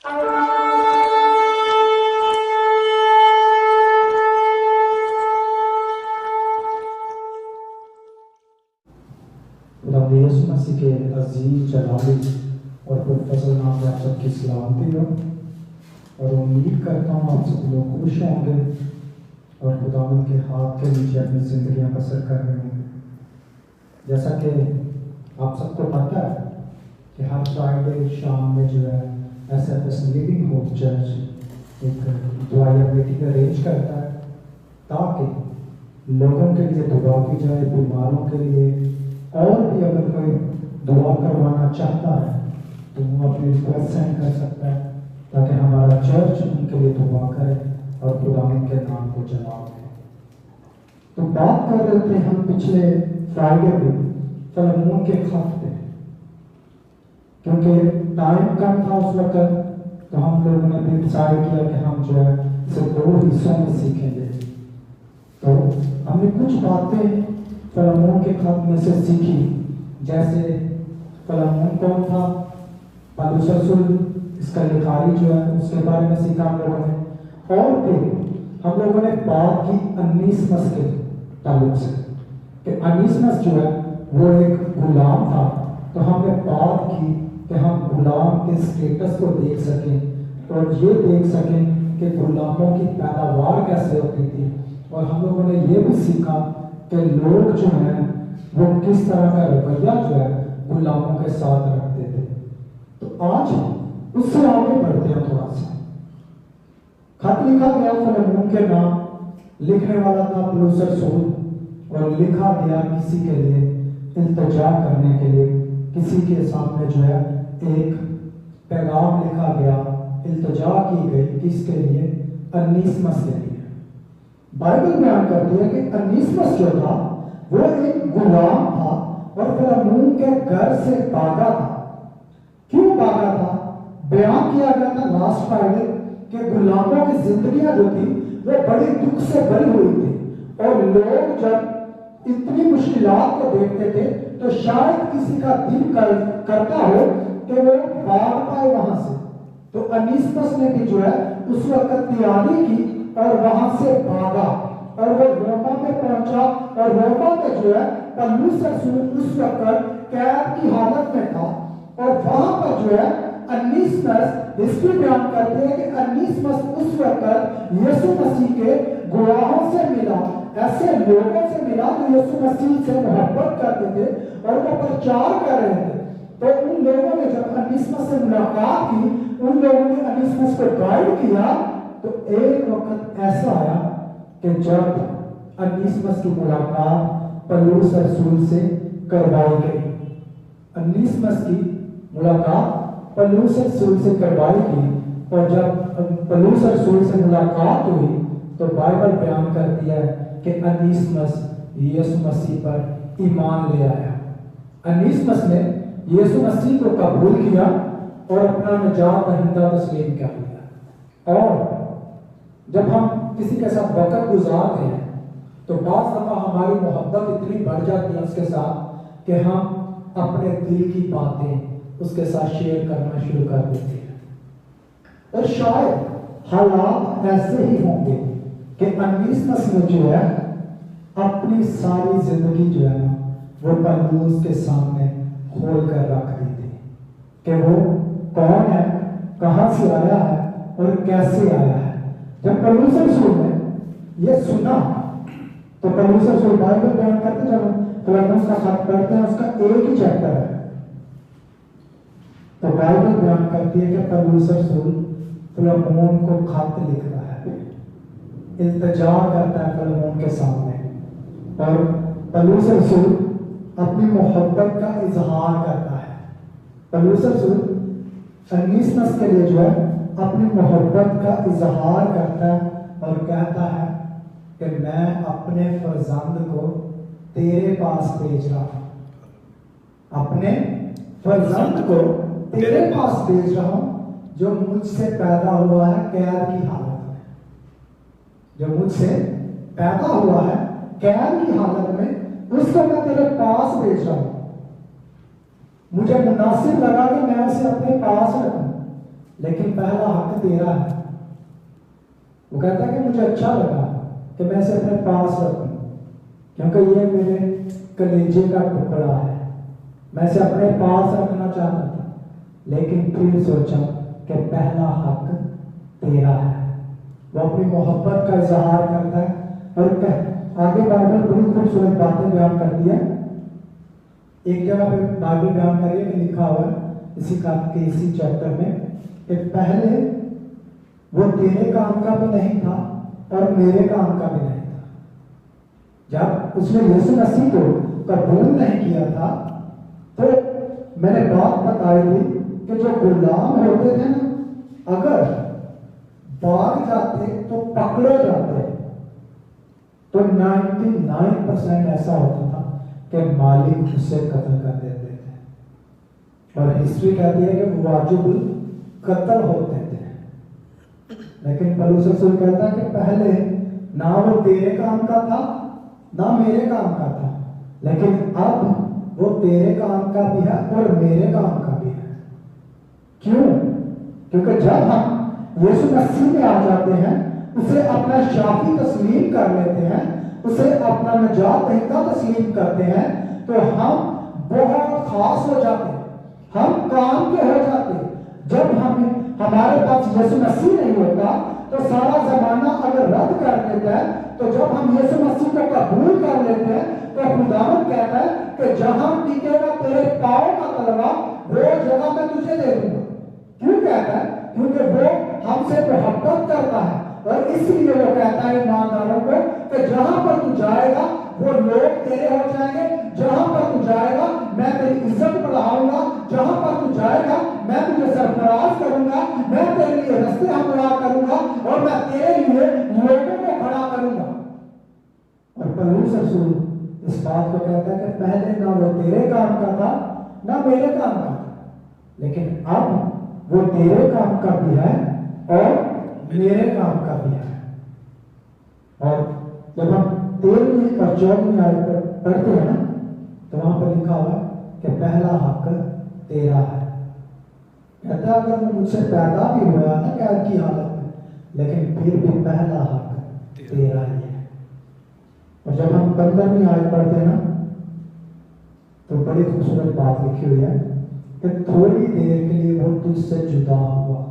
یسوع مسیح کے عظیم جلالی اور پرفضل نام میں آپ سب کی سلامتی ہو، اور امید کرتا ہوں آپ سب لوگ خوش ہوں گے اور خداوند کے ہاتھ کے نیچے اپنی زندگیاں بسر کر رہے ہوں گے۔ جیسا کہ آپ سب کو پتہ ہے کہ ہر فرائیڈے شام میں جو ہے ایس لیونگ ہوپ چرچ ایک دعائیہ میٹنگ ارینج کرتا ہے تاکہ لوگوں کے لیے دعا کی جائے، بیماروں کے لیے، اور بھی اگر کوئی دعا کروانا چاہتا ہے تو وہ اپنی ریکویسٹ سینڈ کر سکتا ہے تاکہ ہمارا چرچ ان کے لیے دعا کرے اور خداوند کے نام کو جلا دے۔ تو بات کر رہے تھے ہم پچھلے فرائیڈے پہ فلمون کے خط پہ، کیونکہ ٹائم کم تھا اس وقت، تو ہم لوگوں نے بھی ڈسائڈ کیا کہ ہم جو ہے اسے 2 حصوں میں سیکھیں گے۔ تو ہم نے کچھ باتیں فلمون کے خط میں سے سیکھی، جیسے فلمون کون تھا، پولس رسول اس کا لکھاری جو ہے اس کے بارے میں سیکھا ہم لوگوں نے، اور پھر ہم لوگوں نے بات کی انیسمس کے تعلق سے کہ انیسمس جو ہے وہ ایک غلام تھا۔ تو ہم نے بات کی کہ ہم غلام کے اسٹیٹس کو دیکھ سکیں اور یہ دیکھ سکیں کہ غلاموں کی پیداوار کیسے ہوتی تھی، اور ہم لوگوں نے یہ بھی سیکھا کہ لوگ جو ہیں وہ کس طرح کا رویہ جو ہے غلاموں کے ساتھ رکھتے تھے۔ تو آج اس سے آگے بڑھتے ہیں تھوڑا سا۔ خط لکھا گیا فلمون کے نام، لکھنے والا تھا پولس رسول، اور لکھا گیا کسی کے لیے التجا کرنے کے لیے، کسی کے سامنے جو ہے ایک پیغام لکھا گیا، التجا کی گئی، کس کے لیے؟ انیسمس کے لیے۔ بائبل بیان کرتی ہے کہ انیسمس جو تھا وہ ایک غلام تھا اور فلمون کے گھر سے بھاگا تھا۔ کیوں بھاگا تھا؟ بیان کیا گیا تھا لاسٹ فرائیڈے کہ غلاموں کی زندگیاں جو تھی وہ بڑی دکھ سے بھری ہوئی تھی، اور لوگ جب اتنی مشکلات کو دیکھتے تھے تو شاید کسی کا دل کرتا ہو کہ وہ بھاگ پائے وہاں سے۔ تو انیسمس نے بھی جو ہے اس وقت تیاری کی اور وہاں سے بھاگا، اور وہ روما میں پہنچا، اور روما میں جو ہے پولس رسول اس وقت قید کی حالت میں تھا، اور وہاں پر جو ہے انیسمس، ہسٹری بیان کرتے ہیں کہ انیسمس اس وقت یسوع مسیح کے گواہوں سے ملا، ایسے لوگوں سے ملا جو یسوع مسیح سے محبت کرتے تھے اور وہ پرچار کر رہے تھے۔ تو ان لوگوں نے جب انیسمس سے ملاقات کی، ان لوگوں نے انیسمس کو گائیڈ کیا، تو ایک وقت ایسا آیا کہ جب انیسمس کی ملاقات پولس رسول سے کروائی گئی، انیسمس کی ملاقات پولس رسول سے کروائی گئی، اور جب پولس رسول سے ملاقات ہوئی تو بائبل بیان کرتی ہے کہ انیسمس یسوع مسیح پر ایمان لے آیا۔ انیسمس نے یسوع مسیح کو قبول کیا اور اپنا نجات دہندہ تسلیم کر لیا۔ اور جب ہم کسی کے ساتھ وقت گزارتے ہیں تو بعض دفعہ ہماری محبت اتنی بڑھ جاتی ہے اس کے ساتھ کہ ہم اپنے دل کی باتیں اس کے ساتھ شیئر کرنا شروع کر دیتے ہیں، اور شاید حالات ایسے ہی ہوں گے کہ انیسمس نے جو ہے اپنی ساری زندگی جو ہے نا وہ پولس کے سامنے کھول کر رکھ دی تھی کہ وہ کون ہے، کہاں سے آیا ہے اور کیسے آیا ہے۔ جب پولس رسول نے یہ سنا تو پولس رسول بائبل بیان کرتے، جب فلمون کا خط پڑھتے ہیں اس کا ایک ہی چیپٹر ہے، تو بائبل بیان کرتی ہے کہ پولس رسول فلمون کو خط لکھتا ہے، التجا کرتا ہے فلمون کے سامنے، اور پولس رسول اپنی محبت کا اظہار کرتا ہے۔ پولس رسول انیسمس کے لیے جو ہے اپنی محبت کا اظہار کرتا ہے اور کہتا ہے کہ میں اپنے فرزند کو تیرے پاس بھیج رہا ہوں، اپنے فرزند کو تیرے پاس بھیج رہا ہوں جو مجھ سے پیدا ہوا ہے قید کی حالت میں، جو مجھ سے پیدا ہوا ہے قید کی حالت میں، اس کو میں تیرے پاس بھیج رہا ہوں۔ مجھے مناسب لگا کہ میں اسے اپنے پاس رکھوں، لیکن پہلا حق تیرا ہے. وہ کہتا ہے کہ مجھے اچھا لگا کہ میں اسے اپنے پاس رکھوں کیونکہ یہ میرے کلیجے کا ٹکڑا ہے. میں اسے اپنے پاس رکھنا چاہتا تھا لیکن پھر سوچا کہ پہلا حق تیرا ہے. وہ اپنی محبت کا اظہار کرتا ہے اور آگے بائبل بڑی خوبصورت باتیں بیان کرتی ہے. ایک جگہ پہ بائبل بیان کریے کہ لکھا ہوا ہے اسی خط کے اسی چیپٹر میں کہ پہلے وہ تیرے کام کا بھی نہیں تھا اور میرے کام کا بھی نہیں تھا. جب اس نے یسوع مسیح کو قبول نہیں کیا تھا تو میں نے بات بتائی تھی کہ جو غلام ہوتے تھے نا اگر بھاگ جاتے تو پکڑے جاتے تو 99% ایسا ہوتا تھا کہ مالک اسے قتل کر دیتے تھے. اور ہسٹری کہتی ہے کہ وہ واجب قتل ہوتے تھے. لیکن پولس رسول کہتا ہے کہ پہلے نہ وہ تیرے کام کا تھا نہ میرے کام کا تھا لیکن اب وہ تیرے کام کا بھی ہے اور میرے کام کا بھی ہے. کیوں؟ کیونکہ جب ہم یسوع مسیح میں آ جاتے ہیں اسے اپنا شافی تسلیم کر لیتے ہیں اسے اپنا نجات دہندہ تسلیم کرتے ہیں تو ہم بہت خاص ہو جاتے ہیں. ہم کام کے ہو جاتے ہیں. جب ہمارے پاس یسوع مسیح نہیں ہوتا تو سارا زمانہ اگر رد کر دیتا ہے تو جب ہم یسوع مسیح کو قبول کر لیتے ہیں تو خداوند کہتا ہے کہ جہاں ٹکے گا تیرے پاؤں کا تلوا وہ جگہ میں تجھے دے دوں گا. کیوں کہتا ہے؟ کیونکہ وہ ہم سے محبت کرتا ہے اور اس لیے وہ کہتا ہے ایمانداروں کو کہ جہاں پر تو جائے گا وہ لوگ تیرے ہو جائیں گے. جہاں پر تو جائے گا میں تیری عزت بڑھاؤں گا. جہاں پر تو جائے گا میں تجھے سرفراز کروں گا. میں تیرے لیے رستے ہموار کروں گا اور میں تیرے لیے لوگوں کو کھڑا کروں گا. اور پولس رسول اس بات کو کہتا ہے کہ پہلے نہ وہ تیرے کام کا تھا نہ میرے کام کا تھا لیکن اب وہ تیرے کام کا بھی ہے اور میرے کام کا بھی ہے. اور جب ہم 13ویں اور 14ویں آیت پر پڑھتے ہیں نا تو وہاں پر لکھا ہوا کہ پہلا حق تیرا ہے. کہتا ہے اگر وہ مجھ سے پیدا بھی ہوا نا قید کی حالت میں لیکن پھر بھی پہلا حق تیرا ہی ہے. اور جب ہم 15ویں آیت پڑھتے ہیں نا تو بڑی خوبصورت بات لکھی ہوئی ہے کہ تھوڑی دیر کے لیے وہ تجھ سے جدا ہوا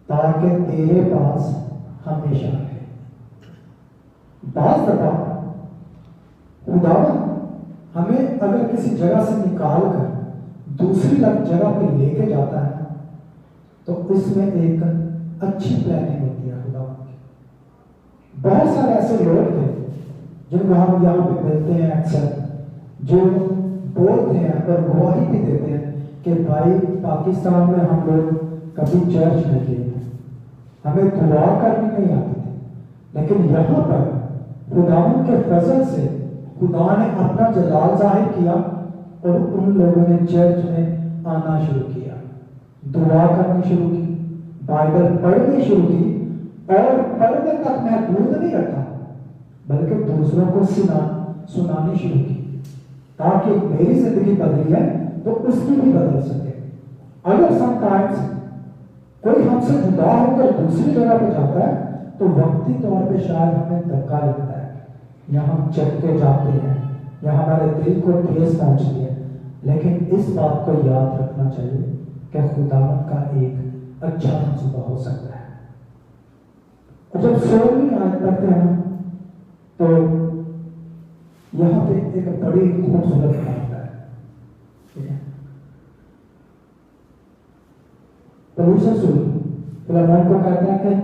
تاکہ تیرے پاس ہمیشہ رہے. بعض دفعہ خداوند ہمیں اگر کسی جگہ سے نکال کر دوسری جگہ پہ لے کے جاتا ہے تو اس میں ایک اچھی پلاننگ ہوتی ہے خداوند کی. بہت سارے ایسے لوگ تھے جن کو ہم یہاں پہ ملتے ہیں اکثر جو بولتے ہیں اور گواہی بھی دیتے ہیں کہ بھائی پاکستان میں ہم لوگ کبھی چرچ نہیں گئے ہمیں دعا کرنی نہیں آتی تھی لیکن یہاں پر خداوند کے فضل سے خدا نے اپنا جلال ظاہر کیا اور ان لوگوں نے چرچ میں آنا شروع کیا دعا کرنی شروع کی بائبل پڑھنی شروع کی اور پڑھنے تک محدود نہیں رکھا بلکہ دوسروں کو سنانی شروع کی تاکہ میری زندگی بدلی ہے تو اس کی بھی بدل سکے. اگر سم ٹائمز کوئی ہم سے جدا ہو کر دوسری جگہ پہ جاتا ہے تو وقتی طور پہ شاید ہمیں دھکا لگتا ہے یا ہم چکے جاتے ہیں یا ہمارے دل کو ٹھیس پہنچتی ہے لیکن اس بات کو یاد رکھنا چاہیے کہ خداوند کا ایک اچھا منصوبہ ہو سکتا ہے. اور جب 16ویں آیت پڑھتے ہیں تو یہاں پہ ایک بڑی خوبصورت بات ہے. پولس رسول فلمون کو کہتا ہے کہ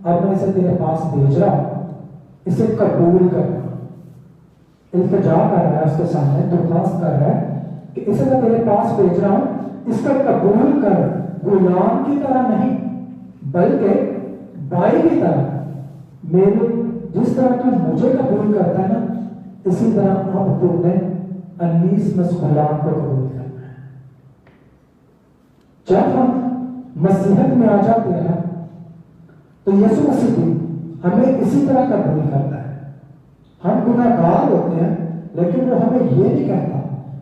اب میں اسے تیرے پاس بھیج رہا ہوں اسے قبول کرنا. التجا کر رہا ہے اس کے سامنے درخواست کر رہا ہے کہ اسے میں تیرے پاس بھیج رہا ہوں اس کا قبول کر غلام کی طرح نہیں بلکہ بھائی کی طرح. میرے جس طرح تو مجھے قبول کرتا ہے نا اسی طرح اب تم نے انیسمس غلام کو قبول کرنا ہے. جب ہم مسیحت میں آ جاتے ہیں تو یسوع مسیح بھی ہمیں اسی طرح قبول کرتا ہے. ہم گناہگار ہوتے ہیں لیکن وہ ہمیں یہ نہیں کہتا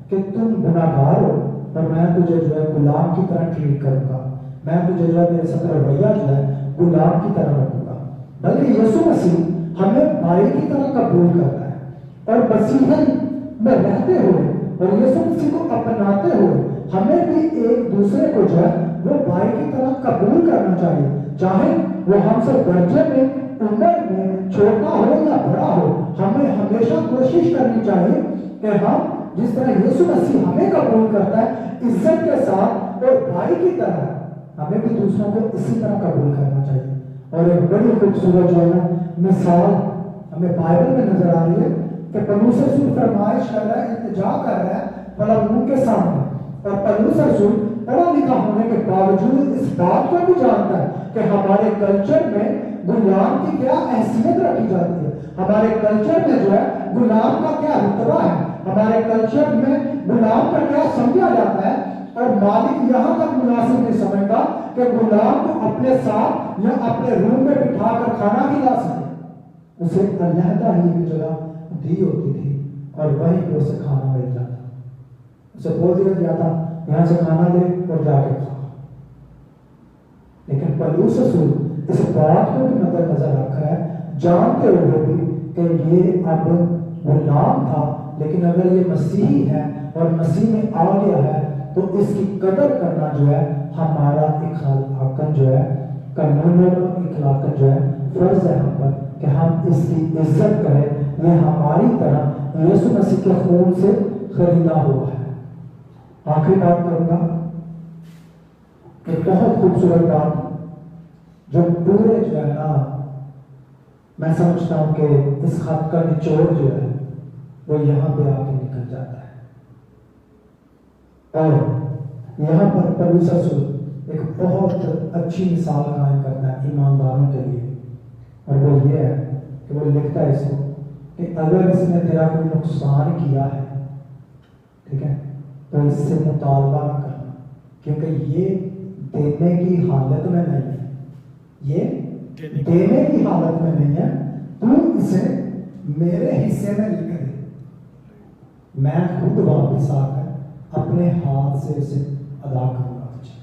کہ تم گناہگار ہو اور میں تجھے جو ہے غلام کی طرح ٹریٹ کروں گا، میں تجھے جو ہے میرے ساتھ رویہ جو ہے غلام کی طرح رکھوں گا۔ بلکہ یسوع مسیح ہمیں بھائی کی طرح قبول کرتا ہے، اور مسیحی میں رہتے ہوئے اور یسوع مسیح کو اپناتے ہوئے ہمیں بھی ایک دوسرے کو جو ہے وہ بھائی کی طرح قبول کرنا چاہیے، چاہے وہ ہم سے درجے میں، عمر میں چھوٹا ہو یا بڑا ہو۔ ہمیں ہمیشہ کوشش کرنی چاہیے کہ ہم جس طرح یسوع مسیح ہمیں قبول کرتا ہے عزت کے ساتھ اور بھائی کی طرح، ہمیں بھی دوسروں کو اسی طرح قبول کرنا چاہیے۔ اور ایک بڑی خوبصورت جو ہے مثال ہمیں بائبل میں نظر آ رہی ہے کہ پولس رسول فرمائش کر رہا ہے، التجا کر رہا ہے فلمون کے سامنے، اور پولس رسول پڑھا لکھا ہونے کے باوجود اس بات کو بھی جانتا ہے کہ ہمارے کلچر میں غلام کی کیا حیثیت رکھی جاتی ہے، ہمارے کلچر میں جو ہے غلام کا کیا رتبہ ہے، ہمارے کلچر میں غلام کا کیا سمجھا جاتا ہے۔ اور مالک یہاں تک مناسب نہیں سمجھتا کہ غلام کو اپنے ساتھ یا اپنے روم میں بٹھا کر کھانا کھلا سکے، اسے علیحدہ ہی ایک جگہ دی ہوتی تھی اور وہیں پہ اسے کھانا مل جاتا، اسے بول دیا جاتا یہاں سے کھانا لے اور جا کے کھا۔ لیکن پولس رسول اس بات کو بھی مد نظر رکھا ہے، جانتے ہوئے بھی کہ یہ اب غلام تھا، لیکن اگر یہ مسیحی ہے اور مسیح میں آ گیا ہے تو اس کی قدر کرنا جو ہے ہمارا اخلاقاً جو ہے قانون اخلاقاً جو ہے فرض ہے ہم پر کہ ہم اس کی عزت کریں۔ یہ ہماری طرح یسوع مسیح کے خون سے خریدا ہوا ہے۔ آخری بات کروں گا، ایک بہت خوبصورت بات جو پورے جو ہے نا میں سمجھتا ہوں کہ اس خط کا نچوڑ جو ہے وہ یہاں پہ آ کے نکل جاتا ہے، اور یہاں پر پولس رسول ایک بہت اچھی مثال قائم کرتا ہے ایمانداروں کے لیے، اور وہ یہ ہے کہ وہ لکھتا ہے اس کو کہ اگر اس نے تیرا کوئی نقصان کیا ہے، ٹھیک ہے، تو اس سے مطالبہ نہ کرنا، کیونکہ یہ دینے کی حالت میں نہیں ہے، یہ دینے کی حالت میں نہیں ہے، تو اسے میرے حصے میں لکھ دے، میں خود واپس آ کر اپنے ہاتھ سے اسے ادا کروں گا تجھے۔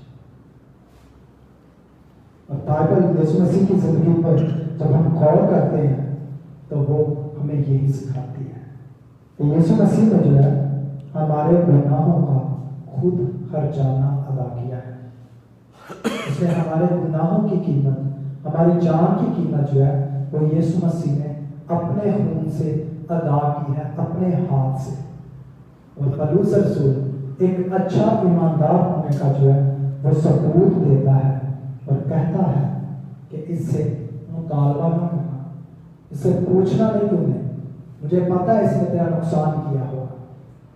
اور بائبل یسوع مسیح کی زندگی پر جب ہم غور کرتے ہیں تو وہ ہمیں یہی سکھاتی ہے کہ یسوع مسیح نے جو ہے ہمارے گناہوں کا خود خرچانہ ادا کیا ہے، اس نے ہمارے گناہوں کی قیمت، ہماری جان کی قیمت جو ہے وہ یسوع مسیح نے اپنے خون سے ادا کی ہے، اپنے ہاتھ سے۔ اور پولس رسول ایک اچھا ایماندار ہونے کا جو ہے وہ ثبوت دیتا ہے اور کہتا ہے کہ اس سے مطالبہ نہ کرنا، اس سے پوچھنا نہیں تم نے، مجھے پتا ہے اس نے تیرا نقصان کیا ہوگا،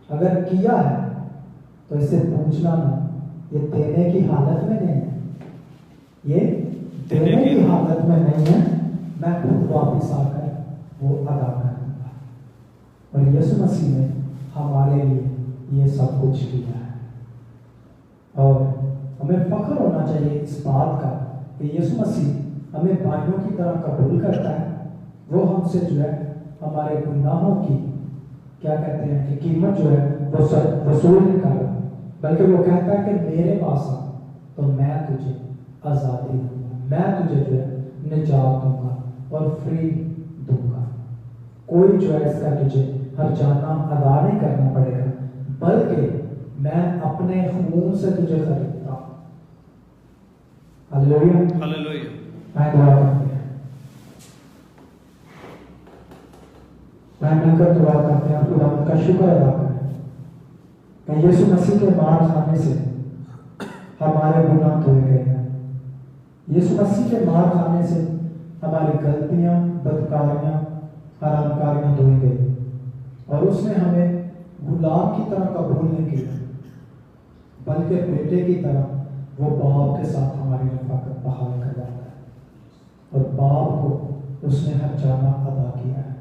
اگر کیا ہے تو اس سے پوچھنا نہ، یہ دینے کی حالت میں نہیں ہے، یہ دینے کی حالت میں نہیں ہے، میں خود واپس آ کر وہ ادا کروں گا۔ اور یسوع مسیح نے ہمارے لیے یہ سب کچھ کیا ہے، اور ہمیں فخر ہونا چاہیے اس بات کا کہ یسوع مسیح ہمیں بھائیوں کی طرح قبول کرتا ہے، وہ ہم سے جو ہے ہمارے گناہوں کی کیا کہتے ہیں کہ قیمت جو ہے وہ وصول نہیں کر رہا، بلکہ وہ کہتا ہے کہ میرے پاس آ تو میں تجھے آزادی دوں گا، میں تجھے جو ہے نجات دوں گا اور فری دوں گا، کوئی جو ہے اس کا تجھے ہر جانا ادا نہیں کرنا پڑے گا، بلکہ میں اپنے خون سے تجھے خریدتا ہوں۔ ہلیلویا، ہلیلویا۔ میں دعا کرتے ہیں، میں مل کر دعا کرتے ہیں، خدا کا شکر ادا کریں کہ یسوع مسیح کے مار کھانے سے ہمارے گناہ دھوئے گئے ہیں، یسوع مسیح کے مار کھانے سے ہماری غلطیاں، بدکاریاں، حرام کاریاں دھوئی گئی، اور اس نے ہمیں غلام کی طرح قبول نہیں کیا، بلکہ بیٹے کی طرح وہ باپ کے ساتھ ہماری رفاقت بحال کرواتا ہے، اور باپ کو اس نے ہر جانا ادا کیا ہے۔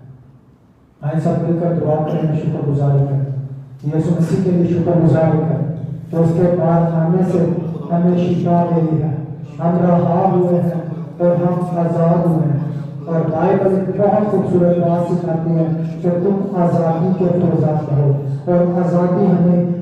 آئے سب مل کر دعا کریں، شکر گزاری کریں، یسوع مسیح کے لیے شکر گزاری کریں تو اس کے مار کھانے سے ہمیں شفا ملی ہے، ہم رہا ہوئے ہیں اور ہم آزاد ہوئے ہیں۔ اور بائبل ایک بہت خوبصورت بات سکھاتی ہے کہ تم آزادی کے فیضان رہو، اور آزادی ہمیں